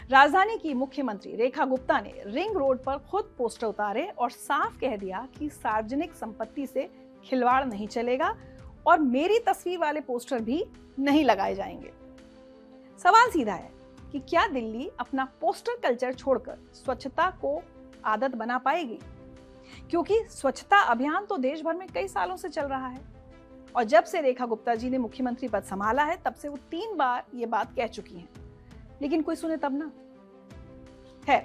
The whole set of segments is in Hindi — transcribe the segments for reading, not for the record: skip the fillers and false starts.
राजधानी की मुख्यमंत्री रेखा गुप्ता ने रिंग रोड पर खुद पोस्टर उतारे और साफ कह दिया कि सार्वजनिक संपत्ति से खिलवाड़ नहीं चलेगा और मेरी तस्वीर वाले पोस्टर भी नहीं लगाए जाएंगे। सवाल सीधा है कि क्या दिल्ली अपना पोस्टर कल्चर छोड़कर स्वच्छता को आदत बना पाएगी? क्योंकि स्वच्छता अभियान तो देश भर में कई सालों से चल रहा है और जब से रेखा गुप्ता जी ने मुख्यमंत्री पद संभाला है तब से वो 3 बार ये बात कह चुकी हैं, लेकिन कोई सुने तब ना। है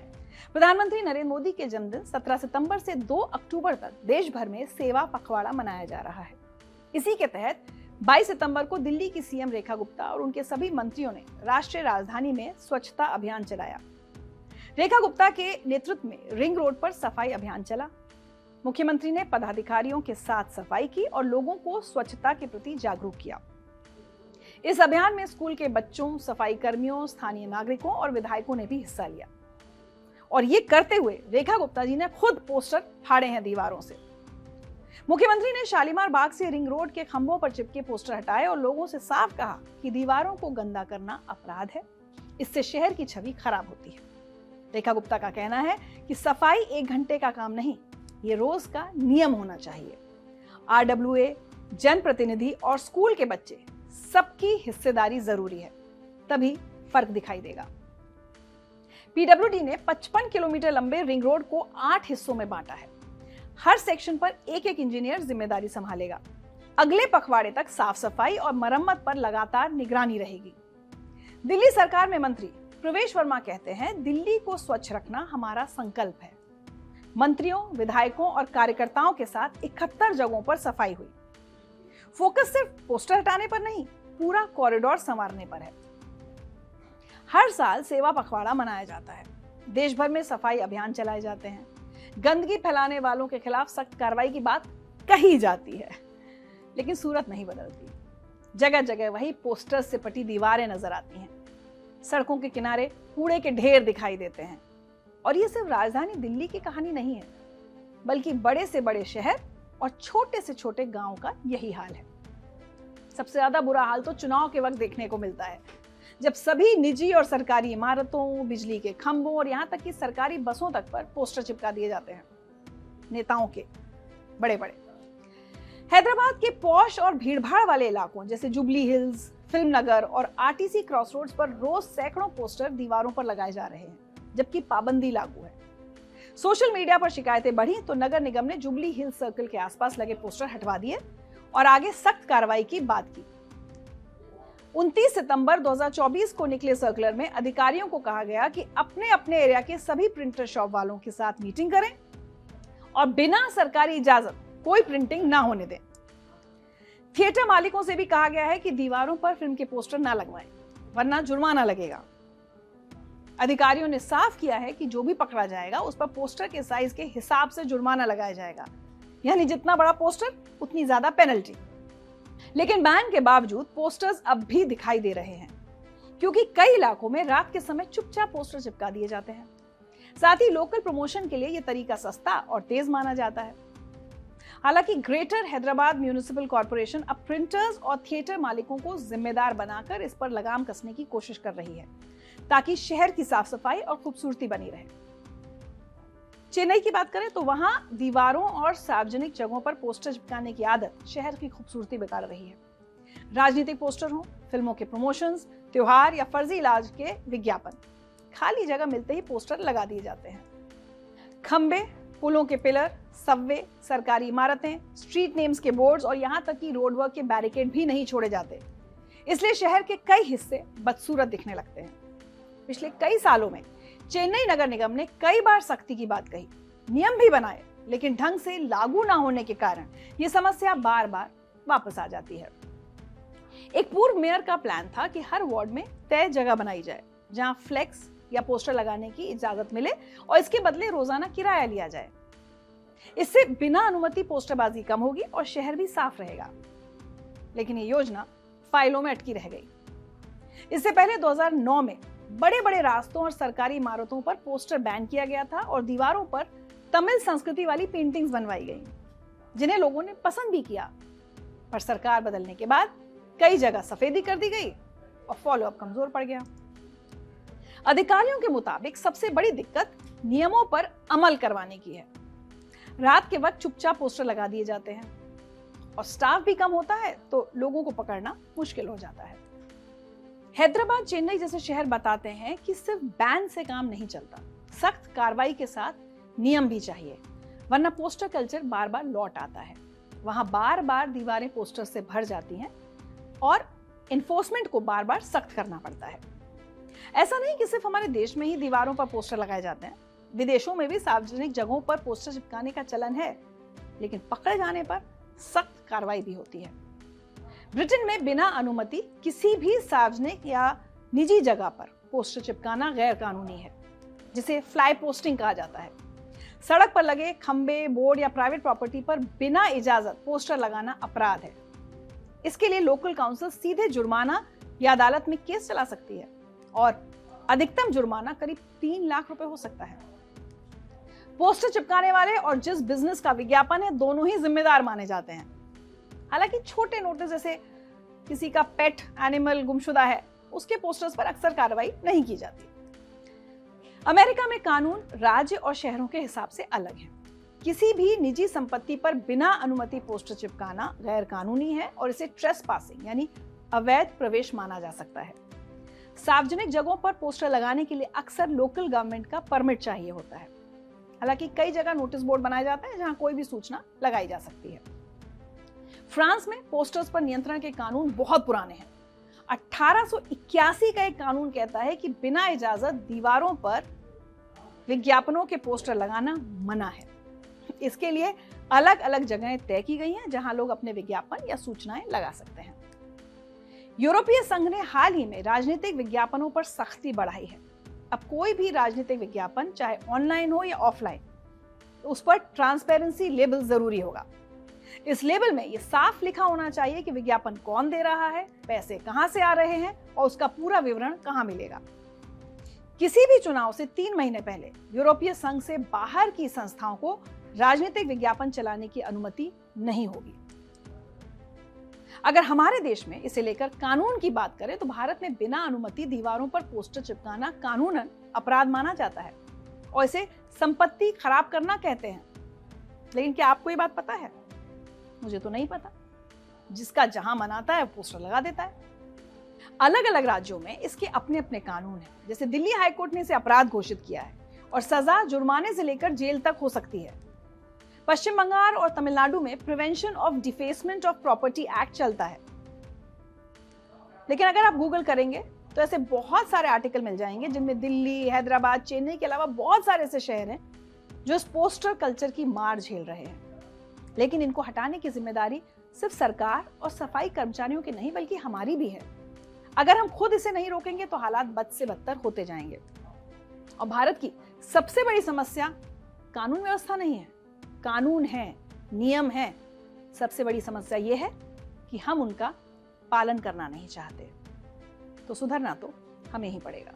प्रधानमंत्री नरेंद्र मोदी के जन्मदिन 17 सितंबर से 2 अक्टूबर तक देश भर में सेवा पखवाड़ा मनाया जा रहा है। इसी के तहत 22 सितंबर को दिल्ली की सीएम रेखा गुप्ता और उनके सभी मंत्रियों ने राष्ट्रीय राजधानी में स्वच्छता अभियान चलाया। रेखा गुप्ता के नेतृत्व में रिंग रोड पर सफाई अभियान चला। मुख्यमंत्री ने पदाधिकारियों के साथ सफाई की और लोगों को स्वच्छता के प्रति जागरूक किया। इस अभियान में स्कूल के बच्चों, सफाई कर्मियों, स्थानीय नागरिकों और विधायकों ने भी हिस्सा लिया और ये करते हुए रेखा गुप्ता जी ने खुद पोस्टर फाड़े हैं दीवारों से। मुख्यमंत्री ने शालीमार बाग से रिंग रोड के खंभों पर चिपके पोस्टर हटाए और लोगों से साफ कहा कि दीवारों को गंदा करना अपराध है, इससे शहर की छवि खराब होती है। रेखा गुप्ता का कहना है कि सफाई 1 घंटे का काम नहीं, ये रोज का नियम होना चाहिए। आरडब्ल्यूए, जनप्रतिनिधि और स्कूल के बच्चे सबकी हिस्सेदारी जरूरी है, तभी फर्क दिखाई देगा। पीडब्ल्यूडी ने 55 किलोमीटर लंबे रिंग रोड को 8 हिस्सों में बांटा है। हर सेक्शन पर एक इंजीनियर जिम्मेदारी संभालेगा। अगले पखवाड़े तक साफ सफाई और मरम्मत पर लगातार निगरानी रहेगी। दिल्ली सरकार में मंत्री प्रवेश वर्मा कहते हैं, दिल्ली को स्वच्छ रखना हमारा संकल्प है। मंत्रियों, विधायकों और कार्यकर्ताओं के साथ 71 जगहों पर सफाई हुई। फोकस सिर्फ पोस्टर हटाने पर नहीं, पूरा कॉरिडोर संवारने पर है। हर साल सेवा पखवाड़ा मनाया जाता है। देश भर में सफाई अभियान चलाए जाते हैं। गंदगी फैलाने वालों के खिलाफ सख्त कार्रवाई की बात कही जाती है, लेकिन सूरत नहीं बदलती। जगह जगह वही पोस्टर्स से पटी दीवारें नजर आती हैं। सड़कों के किनारे कूड़े के ढेर दिखाई देते हैं। और ये सिर्फ राजधानी दिल्ली की कहानी नहीं है, बल्कि बड़े से बड़े शहर और छोटे से छोटे गांव का यही हाल है। सबसे ज्यादा बुरा हाल तो चुनाव के वक्त देखने को मिलता है, जब सभी निजी और सरकारी इमारतों, बिजली के खंभों और यहाँ तक कि सरकारी बसों तक पर पोस्टर चिपका दिए जाते हैं, नेताओं के बड़े बड़े। हैदराबाद के पॉश और भीड़भाड़ वाले इलाकों जैसे जुबली हिल्स, फिल्म नगर और आरटीसी क्रॉस रोड्स पर रोज सैकड़ों पोस्टर दीवारों पर लगाए जा रहे हैं, जबकि पाबंदी लागू है। सोशल मीडिया पर शिकायतें बढ़ी तो नगर निगम ने जुबली हिल्स सर्कल के आसपास लगे पोस्टर हटवा दिए और आगे सख्त कार्रवाई की बात की। 29 सितंबर 2024 को निकले सर्कुलर में अधिकारियों को कहा गया कि अपने अपने एरिया के सभी प्रिंटर शॉप वालों के साथ मीटिंग करें और बिना सरकारी इजाजत कोई प्रिंटिंग ना होने दें। थिएटर मालिकों से भी कहा गया है कि दीवारों पर फिल्म के पोस्टर ना लगवाएं, वरना जुर्माना लगेगा। अधिकारियों ने साफ किया है कि जो भी पकड़ा जाएगा उस पर पोस्टर के साइज के हिसाब से जुर्माना लगाया जाएगा, यानी जितना बड़ा पोस्टर उतनी ज्यादा पेनल्टी। लेकिन बैन के बावजूद पोस्टर्स अब भी दिखाई दे रहे हैं, क्योंकि कई इलाकों में रात के समय चुपचाप पोस्टर चिपका दिए जाते हैं। साथ ही लोकल प्रमोशन के लिए यह तरीका सस्ता और तेज माना जाता है। हालांकि ग्रेटर हैदराबाद म्यूनिसिपल कॉर्पोरेशन अब प्रिंटर्स और थिएटर मालिकों को जिम्मेदार बनाकर इस पर लगाम कसने की कोशिश कर रही है, ताकि शहर की साफ सफाई और खूबसूरती बनी रहे। चेन्नई की बात करें तो वहां दीवारों और सार्वजनिक जगहों पर पोस्टर चिपकाने की आदत शहर की खूबसूरती बिगाड़ रही है। राजनीतिक पोस्टर हो, फिल्मों के प्रमोशंस, त्योहार या फर्जी इलाज के विज्ञापन, खाली जगह मिलते ही पोस्टर लगा दिए जाते हैं। खंबे, पुलों के पिलर, सबवे, सरकारी इमारतें, स्ट्रीट नेम्स के बोर्ड्स और यहाँ तक कि रोडवर्क के बैरिकेड भी नहीं छोड़े जाते। इसलिए शहर के कई हिस्से बदसूरत दिखने लगते हैं। पिछले कई सालों में चेन्नई नगर निगम ने कई बार सख्ती की बात कही, नियम भी बनाए, लेकिन ढंग से लागू ना होने के कारण ये समस्या बार बार वापस आ जाती है। एक पूर्व मेयर का प्लान था कि हर वार्ड में तय जगह बनाई जाए जहां फ्लेक्स या पोस्टर लगाने की इजाजत मिले और इसके बदले रोजाना किराया लिया जाए। इससे बिना अनुमति पोस्टरबाजी कम होगी और शहर भी साफ रहेगा। लेकिन ये योजना फाइलों में अटकी रह गई। इससे पहले 2009 में बड़े बड़े रास्तों और सरकारी इमारतों पर पोस्टर बैन किया गया था और दीवारों पर तमिल संस्कृति वाली पेंटिंग्स बनवाई गई, जिन्हें लोगों ने पसंद भी किया। पर सरकार बदलने के बाद कई जगह सफेदी कर दी गई और फॉलोअप कमजोर पड़ गया। अधिकारियों के मुताबिक सबसे बड़ी दिक्कत नियमों पर अमल करवाने की है। रात के वक्त चुपचाप पोस्टर लगा दिए जाते हैं और स्टाफ भी कम होता है तो लोगों को पकड़ना मुश्किल हो जाता है। हैदराबाद, चेन्नई जैसे शहर बताते हैं कि सिर्फ बैन से काम नहीं चलता, सख्त कार्रवाई के साथ नियम भी चाहिए, वरना पोस्टर कल्चर बार बार लौट आता है। वहां बार बार दीवारें पोस्टर से भर जाती हैं और इन्फोर्समेंट को बार बार सख्त करना पड़ता है। ऐसा नहीं कि सिर्फ हमारे देश में ही दीवारों पर पोस्टर लगाए जाते हैं, विदेशों में भी सार्वजनिक जगहों पर पोस्टर चिपकाने का चलन है, लेकिन पकड़े जाने पर सख्त कार्रवाई भी होती है। ब्रिटेन में बिना अनुमति किसी भी सार्वजनिक या निजी जगह पर पोस्टर चिपकाना गैर कानूनी है, जिसे फ्लाई पोस्टिंग कहा जाता है। सड़क पर लगे खंबे, बोर्ड या प्राइवेट प्रॉपर्टी पर बिना इजाजत पोस्टर लगाना अपराध है। इसके लिए लोकल काउंसिल सीधे जुर्माना या अदालत में केस चला सकती है और अधिकतम जुर्माना करीब 3 लाख रुपए हो सकता है। पोस्टर चिपकाने वाले और जिस बिजनेस का विज्ञापन है, दोनों ही जिम्मेदार माने जाते हैं। हालांकि छोटे नोटिस, जैसे किसी का पेट एनिमल गुमशुदा है, उसके पोस्टर्स पर अक्सर कार्रवाई नहीं की जाती। अमेरिका में कानून राज्य और शहरों के हिसाब से अलग है। किसी भी निजी संपत्ति पर बिना अनुमति पोस्टर चिपकाना गैर कानूनी है और इसे ट्रेसपासिंग यानी अवैध प्रवेश माना जा सकता है। सार्वजनिक जगहों पर पोस्टर लगाने के लिए अक्सर लोकल गवर्नमेंट का परमिट चाहिए होता है। हालांकि कई जगह नोटिस बोर्ड बनाए जाते हैं जहां कोई भी सूचना लगाई जा सकती है। फ्रांस में पोस्टर्स पर नियंत्रण के कानून बहुत पुराने हैं। 1881 का एक कानून कहता है कि बिना इजाजत दीवारों पर विज्ञापनों के पोस्टर लगाना मना है। इसके लिए अलग अलग जगहें तय की गई हैं जहां लोग अपने विज्ञापन या सूचनाएं लगा सकते हैं। यूरोपीय संघ ने हाल ही में राजनीतिक विज्ञापनों पर सख्ती बढ़ाई है। अब कोई भी राजनीतिक विज्ञापन, चाहे ऑनलाइन हो या ऑफलाइन, उस पर ट्रांसपेरेंसी लेबल जरूरी होगा। इस लेबल में ये साफ लिखा होना चाहिए कि विज्ञापन कौन दे रहा है, पैसे कहां से आ रहे हैं और उसका पूरा विवरण कहां मिलेगा। किसी भी चुनाव से 3 महीने पहले यूरोपीय संघ से बाहर की संस्थाओं को राजनीतिक विज्ञापन चलाने की अनुमति नहीं होगी। अगर हमारे देश में इसे लेकर कानून की बात करें तो भारत में बिना अनुमति दीवारों पर पोस्टर चिपकाना कानूनन अपराध माना जाता है और इसे संपत्ति खराब करना कहते हैं। लेकिन क्या आपको ये बात पता है? मुझे तो नहीं पता। जिसका जहां मन आता है पोस्टर लगा देता है। अलग अलग राज्यों में इसके अपने अपने कानून हैं। जैसे दिल्ली हाईकोर्ट ने इसे अपराध घोषित किया है और सजा जुर्माने से लेकर जेल तक हो सकती है। पश्चिम बंगाल और तमिलनाडु में prevention of defacement of property act चलता है। लेकिन अगर आप गूगल करेंगे तो ऐसे बहुत सारे आर्टिकल मिल जाएंगे जिनमें दिल्ली, हैदराबाद, चेन्नई के अलावा बहुत सारे ऐसे शहर हैं जो इस पोस्टर कल्चर की मार झेल रहे हैं। लेकिन इनको हटाने की जिम्मेदारी सिर्फ सरकार और सफाई कर्मचारियों की नहीं बल्कि हमारी भी है। अगर हम खुद इसे नहीं रोकेंगे तो हालात बद से बदतर होते जाएंगे। और भारत की सबसे बड़ी समस्या कानून व्यवस्था नहीं है, कानून है, नियम है। सबसे बड़ी समस्या यह है कि हम उनका पालन करना नहीं चाहते। तो सुधरना तो हमें ही पड़ेगा।